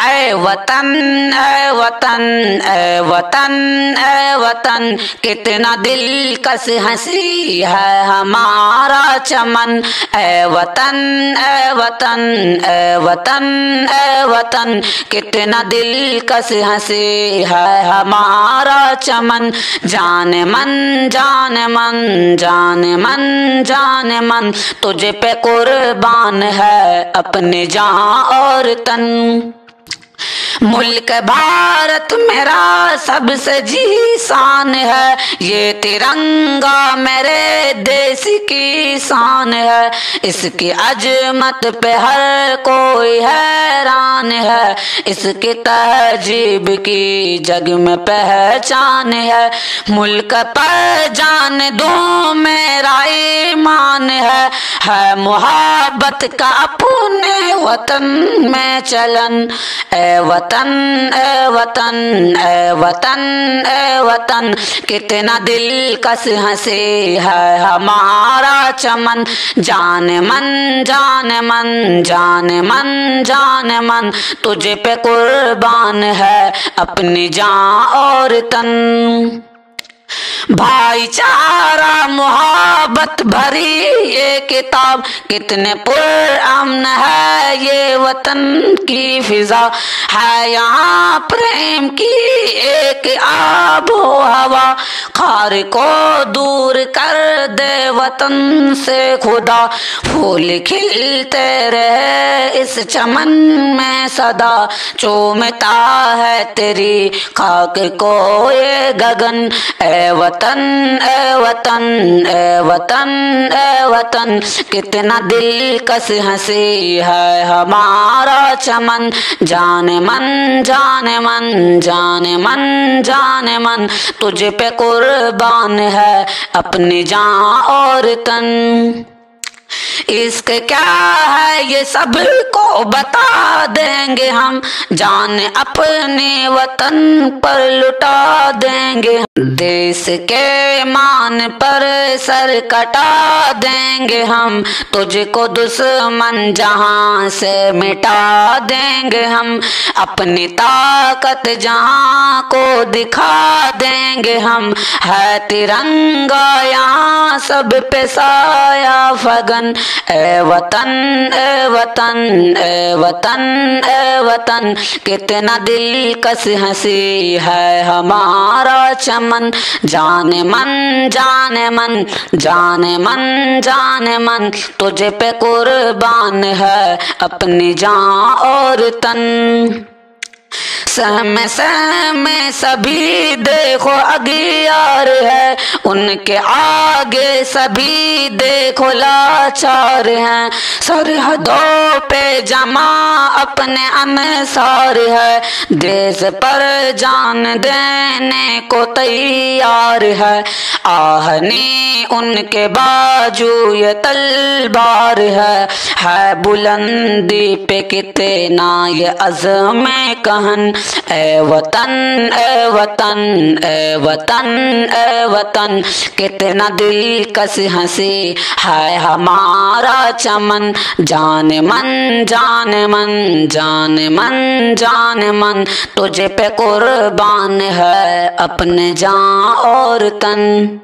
ऐ वतन ऐ वतन ऐ वतन ऐ वतन, कितना दिलकश हंसी है हमारा चमन। ऐ वतन ऐ वतन ऐ वतन ऐ वतन, कितना दिलकश हंसी है हमारा चमन। जान मन जान मन जान मन जान मन, तुझे पे कुर्बान है अपने जान और तन। मुल्क भारत मेरा सबसे जीशान है, ये तिरंगा मेरे देश की शान है। इसकी अजमत पे हर कोई हैरान है, इसकी तहजीब की जग में पहचान है। मुल्क पर जान दूं मेरा ईमान है मोहब्बत का अपने वतन में चलन। ऐ वतन ऐ वतन ऐ वतन ऐ वतन, कितना दिलकश हंसी है हमारा चमन। जान मन जान मन जान मन जान मन, तुझे पे कुर्बान है अपनी जान और तन। भाईचारा मोहब्बत भरी ये किताब, कितने पुरअमन है ये वतन की फिजा। है यहाँ प्रेम की एक आबो हवा, खार को दूर कर दे वतन से खुदा। फूल खिलते रहे इस चमन में सदा, चूमता है तेरी खाक को ये गगन। ऐ वतन ऐ वतन ऐ वतन ऐ वतन, कितना दिलकश हंसी है हमारा चमन। जान मन जान मन जान मन जान मन, तुझे पे कुर्बान है अपनी जान और तन। इश्क क्या है ये सब को बता देंगे हम, जान अपने वतन पर लुटा देंगे। देश के मान पर सर कटा देंगे हम, तुझको दुश्मन जहां से मिटा देंगे हम। अपनी ताकत जहां को दिखा देंगे हम, है तिरंगा यहाँ सब पे साया फगन। ऐ वतन ऐ वतन ऐ वतन ऐ वतन, कितना दिलकश हंसी है हमारा चमन। जान मन जान मन जान मन जान मन, तुझे पे कुर्बान है अपनी जान और तन। सहमे सहमे सभी देखो अगियार है, उनके आगे सभी देखो लाचार हैं। सरहदों पे जमा अपने अनसार है, देश पर जान देने को तैयार है। आहने उनके बाजू ये तलवार है बुलंदी पे कितना ये अज़्म कहन। ऐ वतन ऐ वतन ऐ वतन ऐ वतन, कितना दिलकश हंसी है हमारा चमन। जान मन जान मन जान मन जान मन, तुझे पे कुर्बान है अपने जान और तन।